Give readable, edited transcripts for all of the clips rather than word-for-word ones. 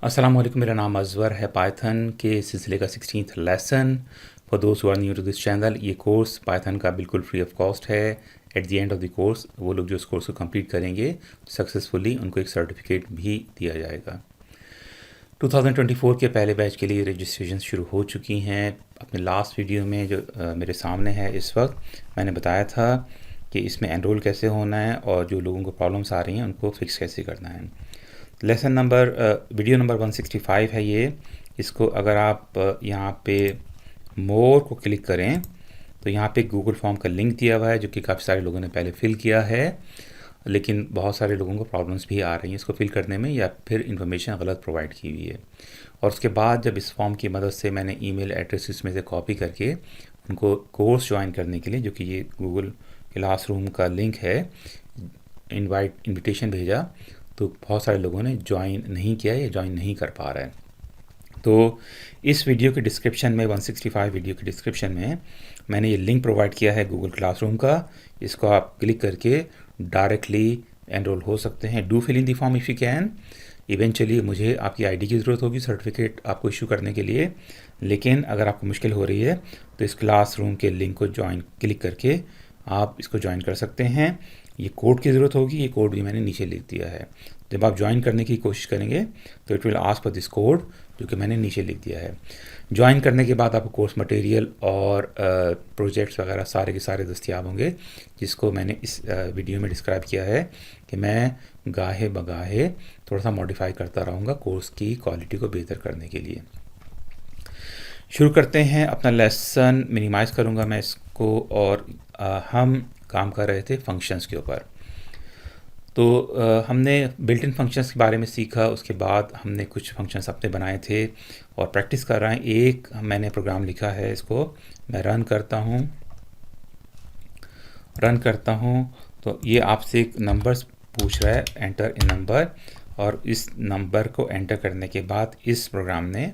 अस्सलाम वालेकुम, मेरा नाम अज़वर है। पाइथन के सिलसिले का 16th लेसन फॉर दोस्त who are new to this channel. ये कोर्स पाइथन का बिल्कुल फ्री ऑफ कॉस्ट है। At the end of the course वो लोग जो इस कोर्स को कंप्लीट करेंगे सक्सेसफुली, उनको एक सर्टिफिकेट भी दिया जाएगा। 2024 के पहले बैच के लिए रजिस्ट्रेशन शुरू हो चुकी हैं। अपने लास्ट वीडियो में जो मेरे सामने है इस वक्त, मैंने बताया था कि इसमें एनरोल कैसे होना है और जो लोगों को प्रॉब्लम्स आ रही हैं उनको फिक्स कैसे करना है। लेसन नंबर वीडियो नंबर 165 है ये। इसको अगर आप यहाँ पे मोर को क्लिक करें तो यहाँ पे गूगल फॉर्म का लिंक दिया हुआ है, जो कि काफ़ी सारे लोगों ने पहले फिल किया है, लेकिन बहुत सारे लोगों को प्रॉब्लम्स भी आ रही हैं इसको फिल करने में, या फिर इन्फॉर्मेशन गलत प्रोवाइड की हुई है। और उसके बाद जब इस फॉर्म की मदद से मैंने ईमेल एड्रेस इसमें से कॉपी करके उनको कोर्स ज्वाइन करने के लिए, जो कि ये गूगल क्लासरूम का लिंक है, इनविटेशन भेजा, तो बहुत सारे लोगों ने ज्वाइन नहीं किया या ज्वाइन नहीं कर पा रहा है। तो इस वीडियो के डिस्क्रिप्शन में 165 वीडियो के डिस्क्रिप्शन में मैंने ये लिंक प्रोवाइड किया है गूगल क्लासरूम का। इसको आप क्लिक करके डायरेक्टली एनरोल हो सकते हैं। Do fill in the form if you can. Eventually मुझे आपकी आईडी की ज़रूरत होगी सर्टिफिकेट आपको इशू करने के लिए, लेकिन अगर आपको मुश्किल हो रही है तो इस क्लासरूम के लिंक को ज्वाइन क्लिक करके आप इसको ज्वाइन कर सकते हैं। ये कोड की ज़रूरत होगी, ये कोड भी मैंने नीचे लिख दिया है। जब आप ज्वाइन करने की कोशिश करेंगे तो it will ask for this code, जो कि मैंने नीचे लिख दिया है। ज्वाइन करने के बाद आपको कोर्स मटेरियल और प्रोजेक्ट्स वगैरह सारे के सारे दस्तियाब होंगे, जिसको मैंने इस वीडियो में डिस्क्राइब किया है कि मैं गाहे बगाहे थोड़ा सा मॉडिफाई करता रहूँगा कोर्स की क्वालिटी को बेहतर करने के लिए। शुरू करते हैं अपना लेसन। मिनिमाइज़ करूँगा मैं इसको, और हम काम कर रहे थे फंक्शंस के ऊपर। तो हमने बिल्ट इन फंक्शंस के बारे में सीखा। उसके बाद हमने कुछ फंक्शंस अपने बनाए थे और प्रैक्टिस कर रहे हैं। एक मैंने प्रोग्राम लिखा है, इसको मैं रन करता हूँ तो ये आपसे एक नंबर्स पूछ रहा है, एंटर इन नंबर, और इस नंबर को एंटर करने के बाद इस प्रोग्राम ने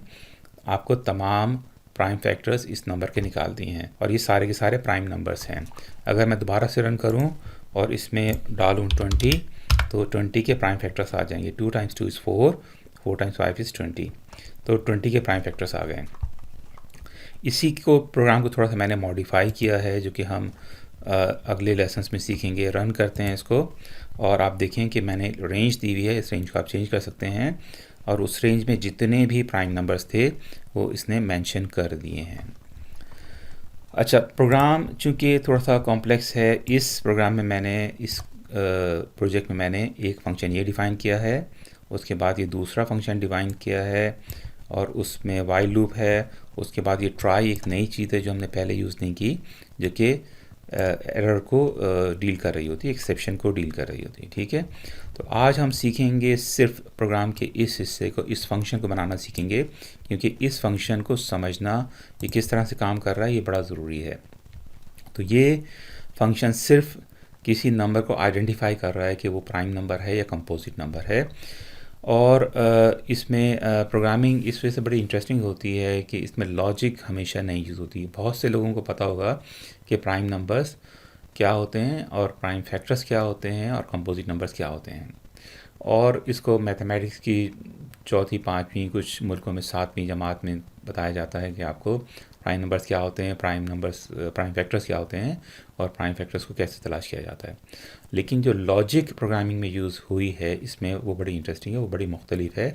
आपको तमाम प्राइम फैक्टर्स इस नंबर के निकाल दिए हैं, और ये सारे के सारे प्राइम नंबर्स हैं। अगर मैं दोबारा से रन करूं और इसमें डालूं 20, तो 20 के प्राइम फैक्टर्स आ जाएंगे। 2 × 2 = 4, 4 × 5 = 20, तो 20 के प्राइम फैक्टर्स आ गए। इसी को प्रोग्राम को थोड़ा सा मैंने मॉडिफाई किया है, जो कि हम अगले लेसन्स में सीखेंगे। रन करते हैं इसको, और आप देखें कि मैंने रेंज दी हुई है। इस रेंज को आप चेंज कर सकते हैं, और उस रेंज में जितने भी प्राइम नंबर्स थे वो इसने मेंशन कर दिए हैं। अच्छा, प्रोग्राम चूँकि थोड़ा सा कॉम्प्लेक्स है, इस प्रोग्राम में मैंने इस प्रोजेक्ट में मैंने एक फ़ंक्शन ये डिफ़ाइन किया है, उसके बाद ये दूसरा फंक्शन डिफ़ाइन किया है, और उसमें वाइल लूप है। उसके बाद ये ट्राई एक नई चीज़ है जो हमने पहले यूज़ नहीं की, जो कि एरर को डील कर रही होती है, एक्सेप्शन को डील कर रही होती है। ठीक है, तो आज हम सीखेंगे सिर्फ प्रोग्राम के इस हिस्से को, इस फंक्शन को बनाना सीखेंगे, क्योंकि इस फंक्शन को समझना, ये किस तरह से काम कर रहा है, ये बड़ा ज़रूरी है। तो ये फंक्शन सिर्फ किसी नंबर को आइडेंटिफाई कर रहा है कि वो प्राइम नंबर है या कंपोजिट नंबर है। और इसमें प्रोग्रामिंग इस वजह से बड़ी इंटरेस्टिंग होती है कि इसमें लॉजिक हमेशा नहीं यूज़ होती। बहुत से लोगों को पता होगा कि प्राइम नंबर्स क्या होते हैं और प्राइम फैक्टर्स क्या होते हैं और कंपोजिट नंबर्स क्या होते हैं, और इसको मैथमेटिक्स की चौथी पाँचवीं, कुछ मुल्कों में 7वीं जमात में बताया जाता है कि आपको प्राइम नंबर्स क्या होते हैं, प्राइम फैक्टर्स क्या होते हैं, और प्राइम फैक्टर्स को कैसे तलाश किया जाता है। लेकिन जो लॉजिक प्रोग्रामिंग में यूज़ हुई है इसमें, वो बड़ी इंटरेस्टिंग है, वो बड़ी मुख्तलिफ है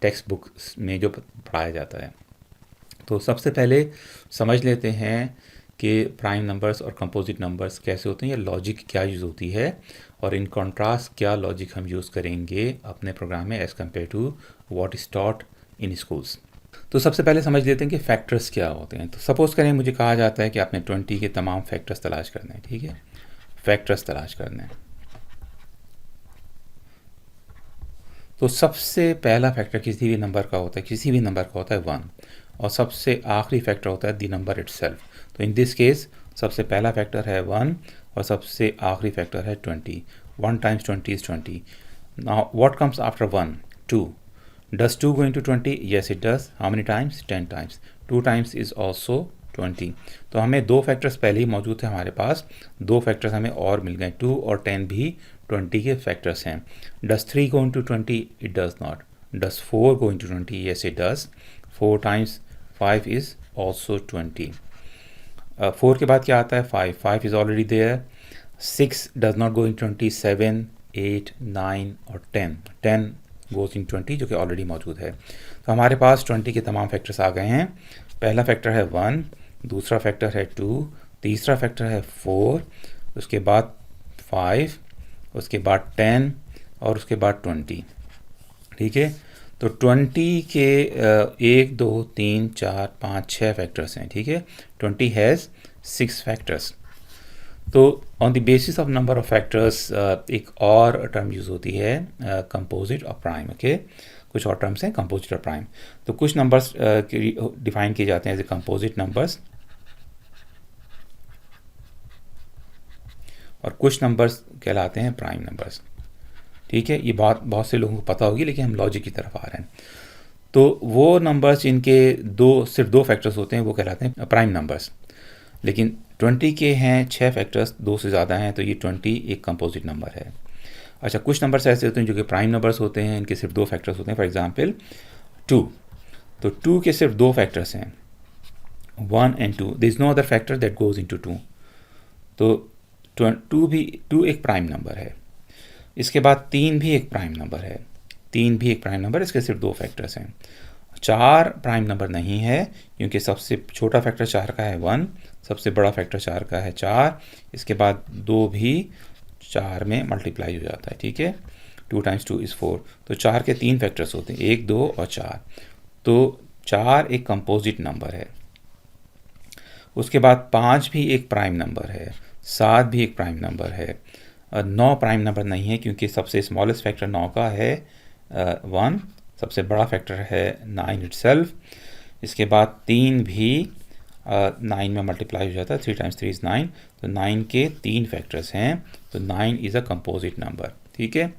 टेक्स्ट बुक में जो पढ़ाया जाता है। तो सबसे पहले समझ लेते हैं कि प्राइम नंबर्स और कंपोजिट नंबर्स कैसे होते हैं, या लॉजिक क्या यूज़ होती है, और इन कॉन्ट्रास्ट क्या लॉजिक हम यूज़ करेंगे अपने प्रोग्राम में as compare to what is taught in schools. तो सबसे पहले समझ लेते हैं कि फैक्टर्स क्या होते हैं। तो सपोज़ करें मुझे कहा जाता है कि आपने 20 के तमाम फैक्टर्स तलाश करने हैं। ठीक है, फैक्टर्स तलाश करने हैं। तो सबसे पहला फैक्टर किसी भी नंबर का होता है 1, और सबसे आखिरी फैक्टर होता है द नंबर इटसेल्फ। तो इन दिस केस सबसे पहला फैक्टर है 1 और सबसे आखिरी फैक्टर है 20। 1 × 20 = 20। Now what comes after 1? 2. Does 2 go into 20? Yes, it does. How many times? 10 times. 2 times is also 20। तो हमें दो फैक्टर्स पहले ही मौजूद थे हमारे पास, दो फैक्टर्स हमें और मिल गए। 2 और 10 भी 20 के फैक्टर्स हैं। Does 3 go into 20? It does not. Does 4 go into 20? Yes, it does. 4 times 5 is also 20. 4 के बाद क्या आता है? 5. 5 is already there. 6 does not go into 20. 7, 8, 9 और 10. 10 goes in 20 जो कि ऑलरेडी मौजूद है। तो हमारे पास 20 के तमाम फैक्टर्स आ गए हैं। पहला फैक्टर है 1, दूसरा फैक्टर है 2, तीसरा फैक्टर है 4, उसके बाद 5, उसके बाद 10 और उसके बाद 20। ठीक है, तो 20 के 1, 2, 3, 4, 5, 6 फैक्टर्स हैं। ठीक है, 20 हैज़ 6 फैक्टर्स। तो on the basis of number of factors एक और टर्म यूज़ होती है कंपोजिट और प्राइम। ओके, कुछ और टर्म्स हैं कंपोजिट और प्राइम। तो कुछ नंबर्स डिफाइन किए जाते हैं एज ए कंपोजिट नंबर्स और कुछ नंबर्स कहलाते हैं प्राइम नंबर्स। ठीक है, ये बात बहुत से लोगों को पता होगी, लेकिन हम लॉजिक की तरफ आ रहे हैं। तो वो नंबर्स जिनके सिर्फ दो फैक्टर्स होते हैं वो कहलाते हैं प्राइम नंबर्स। लेकिन 20 के हैं 6 फैक्टर्स, 2 से ज़्यादा हैं, तो ये 20 एक कंपोजिट नंबर है। अच्छा, कुछ नंबर्स ऐसे होते हैं जो कि प्राइम नंबर्स होते हैं, इनके सिर्फ 2 फैक्टर्स होते हैं। फॉर एग्जांपल 2, तो 2 के सिर्फ 2 फैक्टर्स हैं, 1 and 2। There is no other factor that goes into 2। तो 2 एक प्राइम नंबर है। इसके बाद 3 भी एक प्राइम नंबर है। 3 भी एक प्राइम नंबर, इसके सिर्फ 2 फैक्टर्स हैं। 4 प्राइम नंबर नहीं है क्योंकि सबसे छोटा फैक्टर 4 का है 1, सबसे बड़ा फैक्टर 4 का है 4, इसके बाद 2 भी 4 में मल्टीप्लाई हो जाता है। ठीक है, 2 times 2 is 4। तो 4 के 3 फैक्टर्स होते हैं, 1, 2 और 4। तो 4 एक कंपोजिट नंबर है। उसके बाद 5 भी एक प्राइम नंबर है, 7 भी एक प्राइम नंबर है। 9 प्राइम नंबर नहीं है क्योंकि सबसे स्मॉलेस्ट फैक्टर 9 का है 1, सबसे बड़ा फैक्टर है 9 इटसेल्फ। इसके बाद 3 भी 9 में मल्टीप्लाई हो जाता है, 3 times 3 is 9। तो 9 के 3 फैक्टर्स हैं, तो 9 इज़ अ कंपोजिट नंबर। ठीक है,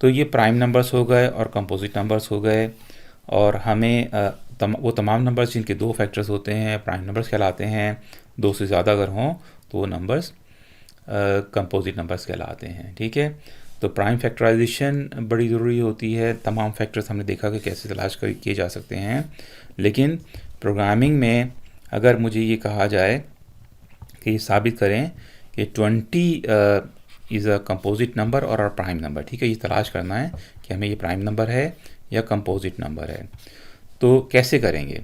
तो ये प्राइम नंबर्स हो गए और कंपोजिट नंबर्स हो गए। और हमें वो तमाम नंबर्स जिनके 2 फैक्टर्स होते हैं प्राइम नंबर्स कहलाते हैं। 2 से ज़्यादा अगर हों तो वो नंबर्स कंपोजिट नंबर्स कहलाते हैं। ठीक है, तो प्राइम फैक्टराइजेशन बड़ी ज़रूरी होती है। तमाम फैक्टर्स हमने देखा कि कैसे तलाश किए जा सकते हैं, लेकिन प्रोग्रामिंग में अगर मुझे ये कहा जाए कि ये साबित करें कि 20 इज़ अ कंपोजिट नंबर और प्राइम नंबर, ठीक है, ये तलाश करना है कि हमें ये प्राइम नंबर है या कंपोजिट नंबर है, तो कैसे करेंगे?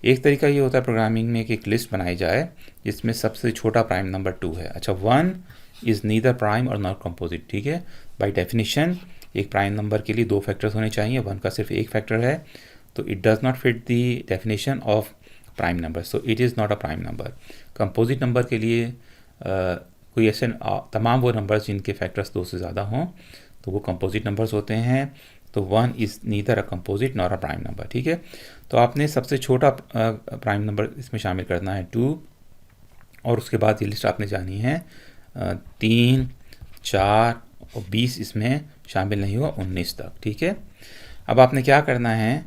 एक तरीका ये होता है प्रोग्रामिंग में कि एक लिस्ट बनाई जाए जिसमें सबसे छोटा प्राइम नंबर 2 है। अच्छा, 1 इज़ नीदर प्राइम और नॉट कंपोजिट। ठीक है, बाय डेफिनेशन एक प्राइम नंबर के लिए 2 फैक्टर्स होने चाहिए, 1 का सिर्फ एक फैक्टर है, तो it does not fit the definition of prime number, so it is not a prime number. Composite number के लिए कोई ऐसे तमाम वो नंबर्स जिनके फैक्टर्स 2 से ज़्यादा हों तो वो कंपोजिट नंबर्स होते हैं। तो 1 is neither a composite nor a prime number. ठीक है, तो आपने सबसे छोटा प्राइम नंबर इसमें शामिल करना है 2, और उसके बाद ये लिस्ट आपने जानी है 3, 4 और 20 इसमें शामिल नहीं हुआ 19 तक। ठीक है, अब आपने क्या करना है,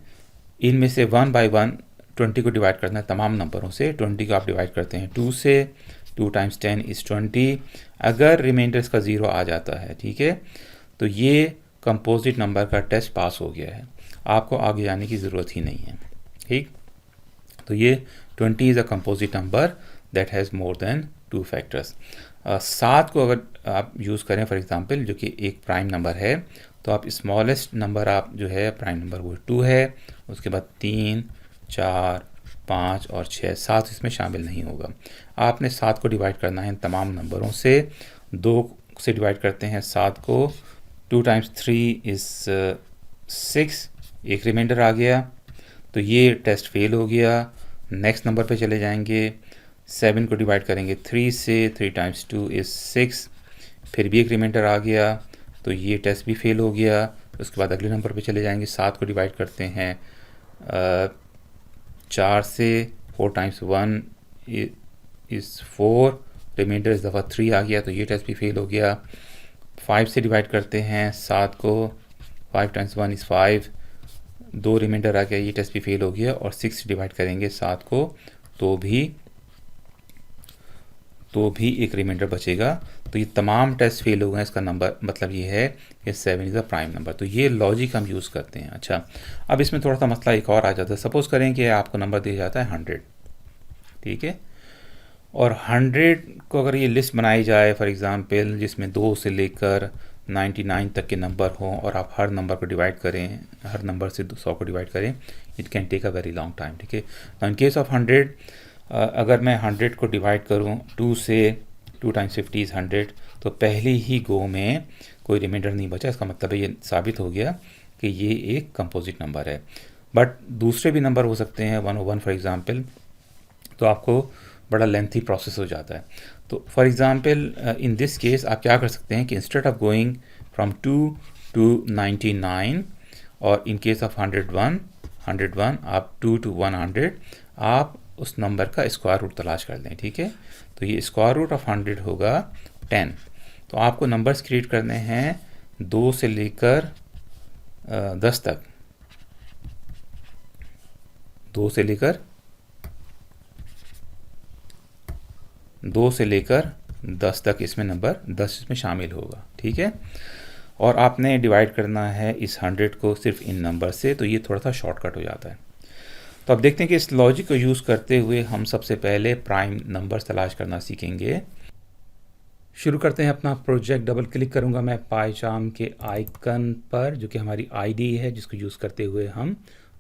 इनमें से 1 by 1 20 को डिवाइड करना है तमाम नंबरों से। 20 को आप डिवाइड करते हैं 2 से, 2 times 10 is 20। अगर रिमाइंडर इसका 0 आ जाता है, ठीक है, तो ये कंपोजिट नंबर का टेस्ट पास हो गया है, आपको आगे जाने की ज़रूरत ही नहीं है। ठीक, तो ये 20 is a composite number that has more than 2 factors. 7 को अगर आप यूज़ करें फॉर एग्जांपल, जो कि एक प्राइम नंबर है, तो आप स्मॉलेस्ट नंबर आप जो है प्राइम नंबर वो 2 है, उसके बाद 3, 4, 5 और 6, 7 इसमें शामिल नहीं होगा। आपने 7 को डिवाइड करना है तमाम नंबरों से। 2 से डिवाइड करते हैं 7 को, 2 times 3 is 6, एक रिमाइंडर आ गया, तो ये टेस्ट फेल हो गया। नेक्स्ट नंबर पे चले जाएंगे, 7 को डिवाइड करेंगे 3 से, 3 times 2 is 6, फिर भी एक रिमाइंडर आ गया, तो ये टेस्ट भी फेल हो गया। उसके बाद अगले नंबर पे चले जाएंगे, 7 को डिवाइड करते हैं 4 से, 4 times 1 is 4, रिमाइंडर इस दफ़ा 3 आ गया, तो ये टेस्ट भी फेल हो गया। 5 से डिवाइड करते हैं 7 को, 5 times 1 is 5, 2 रिमाइंडर आ गया, ये टेस्ट भी फेल हो गया। और 6 से डिवाइड करेंगे 7 को, तो भी तो भी एक रिमाइंडर बचेगा। तो ये तमाम टेस्ट फेल हो गए, इसका नंबर मतलब ये है कि 7 इज़ अ प्राइम नंबर। तो ये लॉजिक हम यूज़ करते हैं। अच्छा, अब इसमें थोड़ा सा मसला एक और आ जाता है। सपोज़ करें कि आपको नंबर दिया जाता है 100, ठीक है, और 100 को अगर ये लिस्ट बनाई जाए फॉर एग्ज़ाम्पल, जिसमें 2 से लेकर 99 तक के नंबर हों, और आप हर नंबर को डिवाइड करें, हर नंबर से 100 को डिवाइड करें, it can take a very long time, ठीक है। इन केस ऑफ 100, अगर मैं 100 को डिवाइड करूं 2 से, 2 टाइम्स 50 इज़ 100, तो पहले ही गो में कोई रिमाइंडर नहीं बचा। इसका मतलब है ये साबित हो गया कि ये एक कंपोजिट नंबर है। बट दूसरे भी नंबर हो सकते हैं, 101 फॉर एग्ज़ाम्पल, तो आपको बड़ा लेंथी प्रोसेस हो जाता है। तो for example in this case आप क्या कर सकते हैं कि instead of going from 2 to 99, और इन केस ऑफ 101 आप 2 to 100, आप उस नंबर का स्क्वायर रूट तलाश कर लें, ठीक है। तो ये स्क्वायर रूट ऑफ 100 होगा 10। तो आपको नंबर्स क्रिएट करने हैं 2 से लेकर 10 तक, 2 से लेकर 10 तक इसमें नंबर 10 इसमें शामिल होगा, ठीक है। और आपने डिवाइड करना है इस 100 को सिर्फ इन नंबर से, तो ये थोड़ा सा शॉर्टकट हो जाता है। तो अब देखते हैं कि इस लॉजिक को यूज़ करते हुए हम सबसे पहले प्राइम नंबर्स तलाश करना सीखेंगे। शुरू करते हैं अपना प्रोजेक्ट। डबल क्लिक करूंगा मैं पाइचार्म के आइकन पर, जो कि हमारी आईडी है जिसको यूज़ करते हुए हम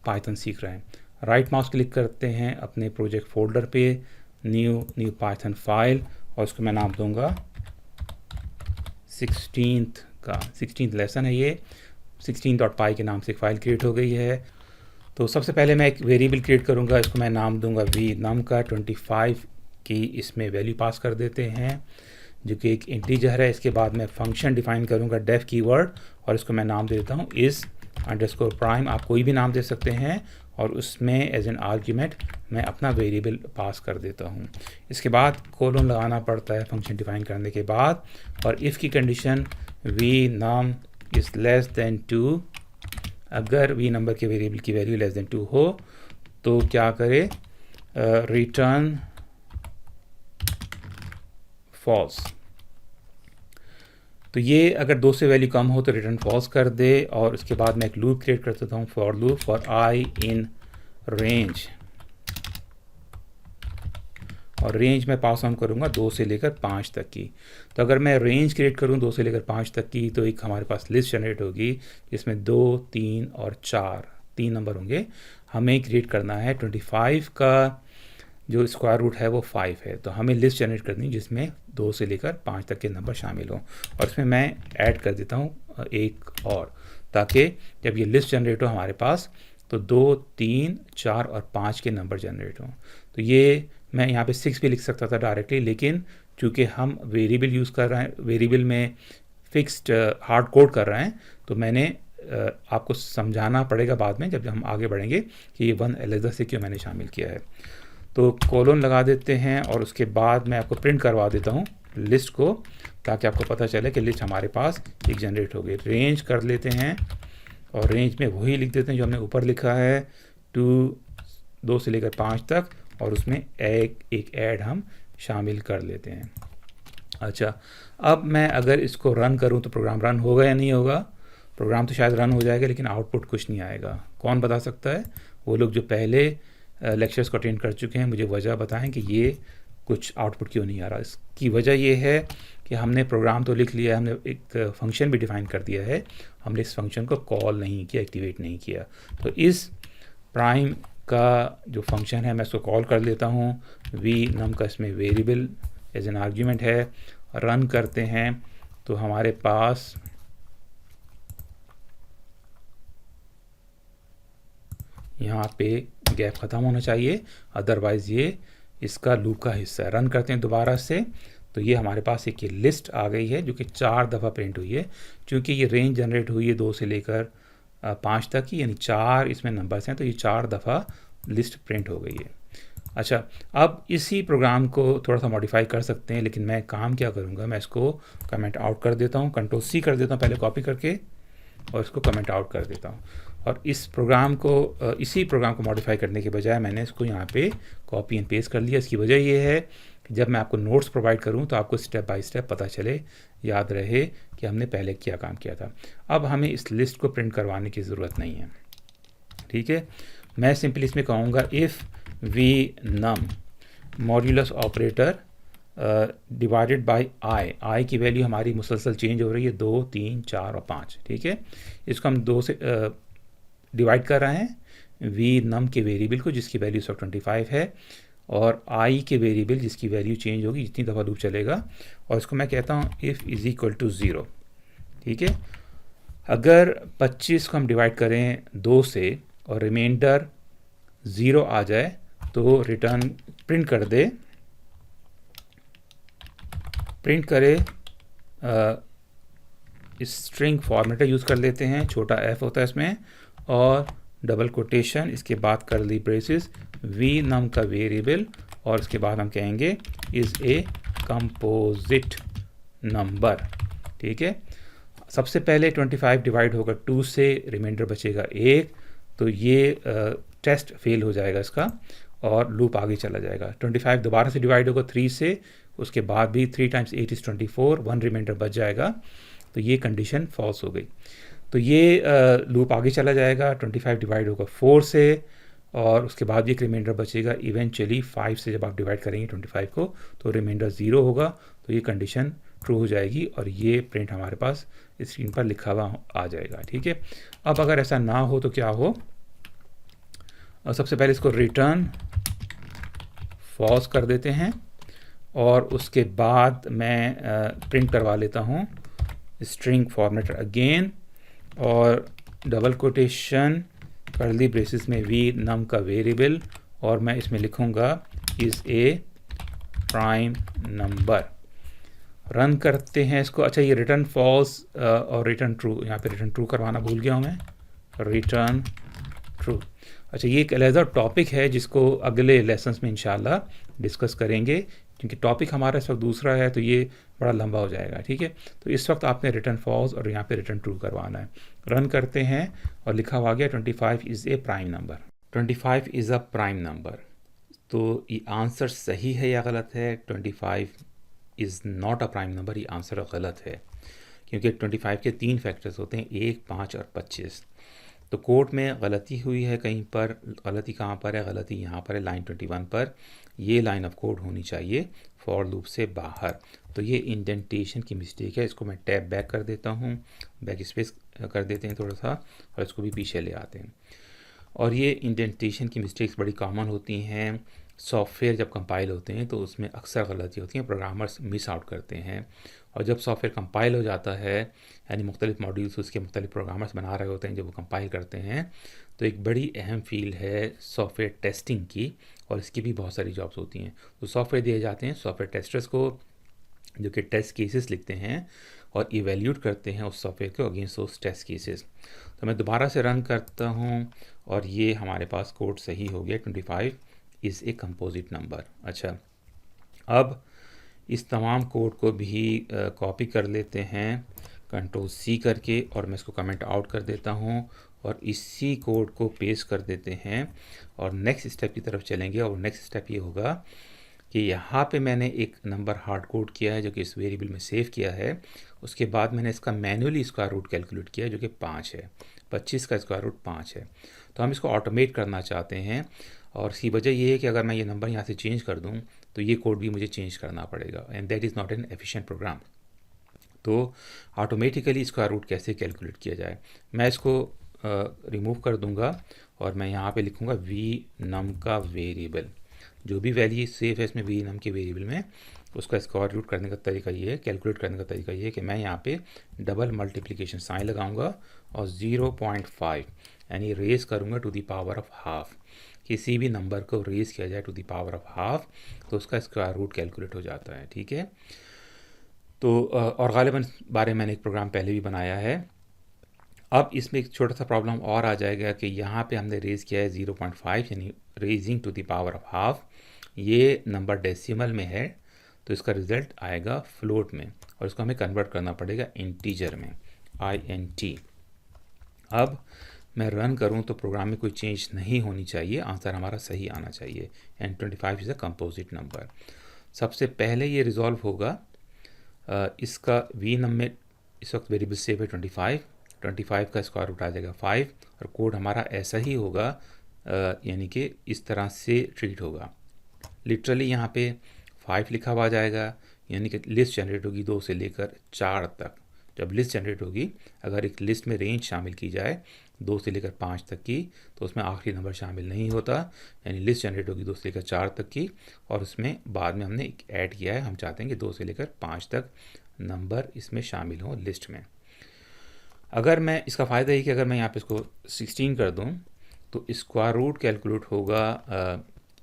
पाइथन सीख रहे हैं। राइट माउस क्लिक करते हैं अपने प्रोजेक्ट फोल्डर पे, न्यू पाइथन फाइल, और उसको मैं नाम दूंगा 16th लेसन है ये। 16.py के नाम से एक फ़ाइल क्रिएट हो गई है। तो सबसे पहले मैं एक वेरिएबल क्रिएट करूंगा, इसको मैं नाम दूंगा वी नम का 25 की इसमें वैल्यू पास कर देते हैं, जो कि एक इंटीजर है। इसके बाद मैं फंक्शन डिफाइन करूंगा डेफ कीवर्ड, और इसको मैं नाम दे देता हूँ इस अंडरस्कोर प्राइम। आप कोई भी नाम दे सकते हैं, और उसमें एज एन आर्ग्यूमेंट मैं अपना वेरिएबल पास कर देता हूँ। इसके बाद कोलोन लगाना पड़ता है फंक्शन डिफाइन करने के बाद, और इफ़ की condition v num is less than 2, अगर वी नंबर के वेरिएबल की वैल्यू लेस देन 2 हो तो क्या करे, रिटर्न फॉल्स। तो ये अगर 2 से वैल्यू कम हो तो रिटर्न फॉल्स कर दे। और उसके बाद मैं एक लूप क्रिएट कर देता हूँ, for loop for I in range, और रेंज में पास ऑन करूँगा 2 से लेकर 5 तक की। तो अगर मैं रेंज क्रिएट करूँ 2 से लेकर 5 तक की, तो एक हमारे पास लिस्ट जनरेट होगी जिसमें 2, 3 और 4 3 नंबर होंगे। हमें क्रिएट करना है 25 का जो स्क्वायर रूट है वो 5 है। तो हमें लिस्ट जनरेट करनी जिसमें 2 से लेकर 5 तक के नंबर शामिल हों, और इसमें मैं ऐड कर देता हूँ एक और, ताकि जब ये लिस्ट जनरेट हो हमारे पास तो 2, 3, 4 और 5 के नंबर जनरेट हों। तो ये मैं यहाँ पे 6 भी लिख सकता था डायरेक्टली, लेकिन चूँकि हम वेरिएबल यूज़ कर रहे हैं, वेरिएबल में फिक्स्ड हार्ड कोड कर रहे हैं, तो मैंने आपको समझाना पड़ेगा बाद में जब हम आगे बढ़ेंगे कि ये 1 अलग से क्यों मैंने शामिल किया है। तो कोलोन लगा देते हैं, और उसके बाद मैं आपको प्रिंट करवा देता हूँ लिस्ट को, ताकि आपको पता चले कि लिस्ट हमारे पास एक जनरेट हो गई। रेंज कर लेते हैं, और रेंज में वही लिख देते हैं जो हमने ऊपर लिखा है, 2 से लेकर 5 तक, और उसमें एक ऐड हम शामिल कर लेते हैं। अच्छा, अब मैं अगर इसको रन करूं तो प्रोग्राम रन होगा या नहीं होगा? प्रोग्राम तो शायद रन हो जाएगा, लेकिन आउटपुट कुछ नहीं आएगा। कौन बता सकता है? वो लोग जो पहले लेक्चर्स को अटेंड कर चुके हैं, मुझे वजह बताएं कि ये कुछ आउटपुट क्यों नहीं आ रहा। इसकी वजह ये है कि हमने प्रोग्राम तो लिख लिया है, हमने एक फंक्शन भी डिफाइन कर दिया है, हमने इस फंक्शन को कॉल नहीं किया, एक्टिवेट नहीं किया। तो इस प्राइम का जो फंक्शन है मैं इसको कॉल कर लेता हूँ, वी नम का इसमें वेरिएबल एज एन आर्ग्यूमेंट है। रन करते हैं तो हमारे पास यहाँ पे गैप ख़त्म होना चाहिए, अदरवाइज़ ये इसका लूप का हिस्सा है। रन करते हैं दोबारा से, तो ये हमारे पास एक ये लिस्ट आ गई है जो कि 4 दफ़ा प्रिंट हुई है। क्योंकि ये रेंज जनरेट हुई है 2 से लेकर 5 तक की, यानी 4 इसमें नंबर्स हैं, तो ये 4 दफ़ा लिस्ट प्रिंट हो गई है। अच्छा, अब इसी प्रोग्राम को थोड़ा सा मॉडिफाई कर सकते हैं, लेकिन मैं काम क्या करूँगा, मैं इसको कमेंट आउट कर देता हूँ, कंट्रोल-C कर देता हूँ पहले कॉपी करके, और इसको कमेंट आउट कर देता हूँ। और इस प्रोग्राम को इसी प्रोग्राम को मॉडिफाई करने के बजाय मैंने इसको यहाँ पे कॉपी एंड पेस्ट कर लिया। इसकी वजह ये है जब मैं आपको नोट्स प्रोवाइड करूं तो आपको स्टेप बाय स्टेप पता चले, याद रहे कि हमने पहले क्या काम किया था। अब हमें इस लिस्ट को प्रिंट करवाने की ज़रूरत नहीं है, ठीक है। मैं सिंपली इसमें कहूँगा if we num modulus operator divided by I की वैल्यू हमारी मुसलसल चेंज हो रही है, 2, 3, 4 और 5, ठीक है। इसको हम 2 से डिवाइड कर रहे हैं वी नम के वेरिएबल को जिसकी वैल्यू 125 है, और आई के वेरिएबल जिसकी वैल्यू चेंज होगी जितनी दफ़ा लूप चलेगा, और इसको मैं कहता हूँ इफ़ इज़ इक्वल टू 0, ठीक है। अगर 25 को हम डिवाइड करें 2 से और रिमाइंडर 0 आ जाए तो रिटर्न प्रिंट कर दे, प्रिंट करे स्ट्रिंग फॉर्मेटर यूज़ कर लेते हैं, छोटा f होता है इसमें, और डबल कोटेशन, इसके बाद कर्ली ब्रेसेस, वी नम का वेरिएबल, और इसके बाद हम कहेंगे इज़ ए कंपोजिट नंबर, ठीक है। सबसे पहले 25 डिवाइड होगा 2 से, रिमाइंडर बचेगा 1, तो ये टेस्ट फेल हो जाएगा इसका और लूप आगे चला जाएगा। 25 दोबारा से डिवाइड होगा 3 से, उसके बाद भी 3 टाइम्स 8 इज़ 24, 1 रिमाइंडर बच जाएगा, तो ये कंडीशन फॉल्स हो गई। तो ये लूप आगे चला जाएगा, 25 डिवाइड होगा 4 से, और उसके बाद भी एक रिमाइंडर बचेगा। इवेंचुअली 5 से जब आप डिवाइड करेंगे 25 को तो रिमाइंडर 0 होगा, तो ये कंडीशन ट्रू हो जाएगी और ये प्रिंट हमारे पास स्क्रीन पर लिखा हुआ आ जाएगा, ठीक है। अब अगर ऐसा ना हो तो क्या हो, सबसे पहले इसको रिटर्न फॉल्स कर देते हैं, और उसके बाद मैं प्रिंट करवा लेता हूँ स्ट्रिंग फॉर्मेटर अगेन, और डबल कोटेशन कर्ली ब्रेसेस में वी नम का वेरिएबल, और मैं इसमें लिखूँगा is a prime number. Run करते हैं इसको। अच्छा, ये रिटर्न फॉल्स और रिटर्न ट्रू, यहाँ पे रिटर्न ट्रू करवाना भूल गया हूँ मैं, रिटर्न ट्रू। अच्छा, ये एक अलग टॉपिक है जिसको अगले लेसन्स में इंशाल्लाह डिस्कस करेंगे, क्योंकि टॉपिक हमारा इस वक्त दूसरा है तो ये बड़ा लंबा हो जाएगा, ठीक है। तो इस वक्त आपने रिटर्न फॉल्स और यहाँ पे रिटर्न ट्रू करवाना है। रन करते हैं और लिखा हुआ गया 25 is a prime number. 25 is a prime number. तो ये आंसर सही है या गलत है? 25 is not a prime number, ये आंसर गलत है, क्योंकि 25 के 3 फैक्टर्स होते हैं, 1, 5 और 25। तो कोड में गलती हुई है कहीं पर। गलती कहाँ पर है? गलती यहाँ पर है लाइन 21 पर। ये लाइन ऑफ कोड होनी चाहिए फॉर लूप से बाहर। तो ये इंडेंटेशन की मिस्टेक है। इसको मैं टैब बैक कर देता हूँ, बैक स्पेस कर देते हैं थोड़ा सा, और इसको भी पीछे ले आते हैं। और ये इंडेंटेशन की मिस्टेक्स बड़ी कॉमन होती हैं। सॉफ्टवेयर जब कंपाइल होते हैं तो उसमें अक्सर गलती होती हैं, प्रोग्रामर्स मिस आउट करते हैं। और जब सॉफ्टवेयर कंपाइल हो जाता है, यानी मुख्तलिफ मॉड्यूल्स उसके मुख्तलिफ प्रोग्रामर्स बना रहे होते हैं, जब वो कंपाइल करते हैं, तो एक बड़ी अहम फील्ड है सॉफ्टवेयर टेस्टिंग की, और इसकी भी बहुत सारी जॉब्स होती हैं। तो सॉफ्टवेयर दिए जाते हैं सॉफ्टवेयर टेस्टर्स को, जो कि टेस्ट केसेस लिखते हैं और इवेल्यूट करते हैं उस सॉफ्टवेयर को अगेंस्ट उस टेस्ट केसेस। तो मैं दोबारा से रन करता हूँ और ये हमारे पास कोड सही हो गया, 25 इज़ ए कंपोजिट नंबर। अच्छा, अब इस तमाम कोड को भी कॉपी कर लेते हैं Ctrl+C करके, और मैं इसको कमेंट आउट कर देता हूँ और इसी कोड को पेस्ट कर देते हैं और नेक्स्ट स्टेप की तरफ चलेंगे। और नेक्स्ट स्टेप ये होगा कि यहाँ पे मैंने एक नंबर हार्ड कोड किया है जो कि इस वेरिएबल में सेव किया है। उसके बाद मैंने इसका मैन्युअली स्क्वायर रूट कैलकुलेट किया है जो कि 5 है। 25 का स्क्वायर रूट 5 है। तो हम इसको ऑटोमेट करना चाहते हैं, और इसकी वजह ये है कि अगर मैं ये नंबर यहाँ से चेंज कर दूँ तो ये कोड भी मुझे चेंज करना पड़ेगा, and that is not an efficient program. तो ऑटोमेटिकली स्क्वायर रूट कैसे कैलकुलेट किया जाए, मैं इसको रिमूव कर दूंगा और मैं यहाँ पे लिखूँगा वी नम का वेरिएबल। जो भी वैल्यू सेफ है इसमें वी नम के वेरिएबल में, उसका स्क्वायर रूट करने का तरीका ये है, कैलकुलेट करने का तरीका ये है कि मैं यहाँ पे डबल मल्टीप्लिकेशन साइन लगाऊंगा और 0.5 यानी रेज करूँगा to the power of half. किसी भी नंबर को रेज किया जाए to the power of half तो उसका स्क्वायर रूट कैलकुलेट हो जाता है, ठीक है। तो और ग़ालिबन बारे में मैंने एक प्रोग्राम पहले भी बनाया है। अब इसमें एक छोटा सा प्रॉब्लम और आ जाएगा कि यहाँ पे हमने रेज़ किया है 0.5 यानी raising to the power of half. ये नंबर डेसिमल में है तो इसका रिज़ल्ट आएगा फ्लोट में, और इसको हमें कन्वर्ट करना पड़ेगा इंटीजर में, INT। अब मैं रन करूँ तो प्रोग्राम में कोई चेंज नहीं होनी चाहिए, आंसर हमारा सही आना चाहिए, and 25 is a composite number. सबसे पहले ये रिज़ॉल्व होगा इसका वी नम में इस वक्त वेरिएबल सेव है 25 का स्क्वायर रूट आ जाएगा 5 और कोड हमारा ऐसा ही होगा, यानी कि इस तरह से ट्रीट होगा। लिटरली यहाँ पे 5 लिखा हुआ आ जाएगा, यानी कि लिस्ट जनरेट होगी 2 से लेकर 4 तक। जब लिस्ट जनरेट होगी, अगर एक लिस्ट में रेंज शामिल की जाए 2 से लेकर 5 तक की, तो उसमें आखिरी नंबर शामिल नहीं होता, यानी लिस्ट जनरेट होगी 2 से लेकर 4 तक की, और उसमें बाद में हमने एक ऐड किया है, हम चाहते हैं कि 2 से लेकर 5 तक नंबर इसमें शामिल हो लिस्ट में। अगर मैं इसका फ़ायदा है कि अगर मैं यहाँ पे इसको 16 कर दूँ तो स्क्वायर रूट कैलकुलेट होगा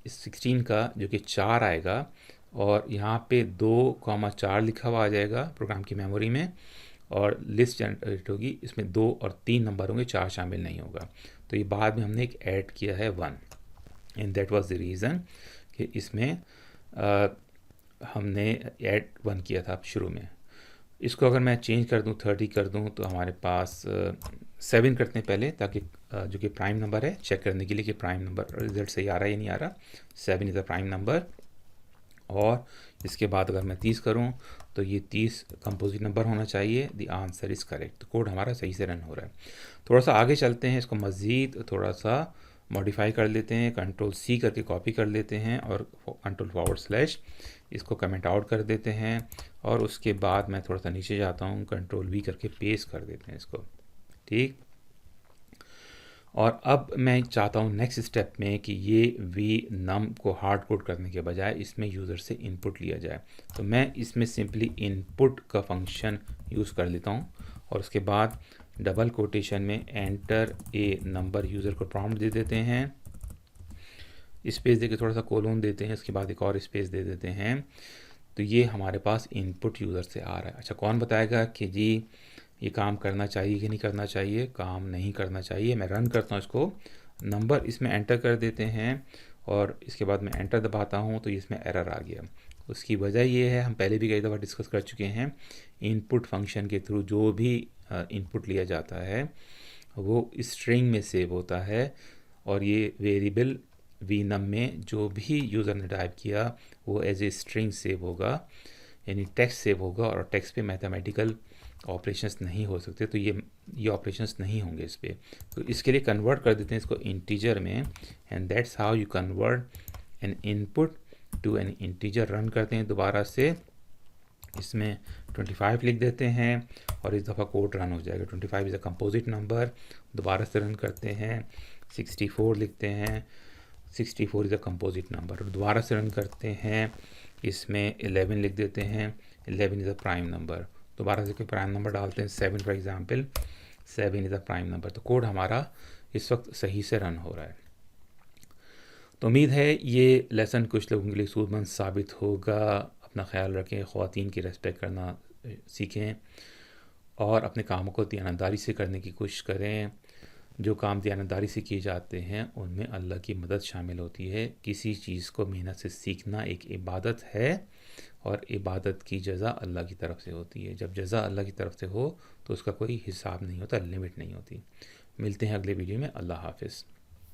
इस 16 का, जो कि 4 आएगा, और यहाँ पे 2,4 लिखा हुआ आ जाएगा प्रोग्राम की मेमोरी में, और लिस्ट जनरेट होगी, इसमें 2 और 3 नंबर होंगे, 4 शामिल नहीं होगा। तो ये बाद में हमने एक ऐड किया है 1, and that was the reason कि इसमें हमने ऐड 1 किया था शुरू में। इसको अगर मैं चेंज कर दूं 30 कर दूं तो हमारे पास 7 करते हैं पहले, ताकि जो कि प्राइम नंबर है चेक करने के लिए कि प्राइम नंबर रिजल्ट सही आ रहा है या नहीं आ रहा। 7 इज़ अ प्राइम नंबर। और इसके बाद अगर मैं 30 करूं तो ये 30 कंपोजिट नंबर होना चाहिए। The answer is correct. तो कोड हमारा सही से रन हो रहा है। थोड़ा सा आगे चलते हैं, इसको मज़ीद थोड़ा सा मॉडिफाई कर लेते हैं, कंट्रोल C करके कॉपी कर लेते हैं और कंट्रोल / इसको कमेंट आउट कर देते हैं, और उसके बाद मैं थोड़ा सा नीचे जाता हूँ, कंट्रोल V करके पेस्ट कर देते हैं इसको। ठीक। और अब मैं चाहता हूँ नेक्स्ट स्टेप में कि ये वी नम को हार्ड कोड करने के बजाय इसमें यूज़र से इनपुट लिया जाए। तो मैं इसमें सिंपली इनपुट का फंक्शन यूज़ कर लेता हूँ, और उसके बाद डबल कोटेशन में एंटर ए नंबर यूज़र को प्रॉम्प्ट दे देते हैं, स्पेस देके थोड़ा सा कोलोन देते हैं, इसके बाद एक और स्पेस दे देते हैं। तो ये हमारे पास इनपुट यूज़र से आ रहा है। अच्छा, कौन बताएगा कि जी ये काम करना चाहिए कि नहीं करना चाहिए? काम नहीं करना चाहिए। मैं रन करता हूँ इसको, नंबर इसमें एंटर कर देते हैं, और इसके बाद मैं एंटर दबाता हूँ तो इसमें एरर आ गया। उसकी वजह ये है, हम पहले भी कई दफ़ा डिस्कस कर चुके हैं, इनपुट फंक्शन के थ्रू जो भी इनपुट लिया जाता है वो स्ट्रिंग में सेव होता है, और ये वेरिएबल वीनम में जो भी यूज़र ने टाइप किया वो एज ए स्ट्रिंग सेव होगा, यानी टेक्स्ट सेव होगा, और टेक्स्ट पे मैथमेटिकल ऑपरेशंस नहीं हो सकते। तो ये ऑपरेशंस नहीं होंगे इस पर। तो इसके लिए कन्वर्ट कर देते हैं इसको इंटीजर में, and that's how you convert an input to an integer. Run करते हैं दोबारा से, इसमें 25 लिख देते हैं, और इस दफ़ा कोड रन हो जाएगा। 25 इज़ अ कंपोजिट नंबर। दोबारा से रन करते हैं, 64 लिखते हैं, 64 इज़ अ कंपोजिट नंबर। दोबारा से रन करते हैं, इसमें 11 लिख देते हैं, 11 इज़ अ प्राइम नंबर। दोबारा से कोई प्राइम नंबर डालते हैं, 7 for example, 7 is a prime number. तो कोड हमारा इस वक्त सही से रन हो रहा है। तो उम्मीद है ये लेसन कुछ लोगों के लिए सूदमंद साबित होगा। अपना ख्याल रखें, ख़वातीन की रेस्पेक्ट करना सीखें, और अपने कामों को दयानतदारी से करने की कोशिश करें। जो काम दयानतदारी से किए जाते हैं उनमें अल्लाह की मदद शामिल होती है। किसी चीज़ को मेहनत से सीखना एक इबादत है, और इबादत की जज़ा अल्लाह की तरफ से होती है। जब जज़ा अल्लाह की तरफ से हो तो उसका कोई हिसाब नहीं होता, लिमिट नहीं होती। मिलते हैं अगले वीडियो में। अल्लाह हाफ़िज़।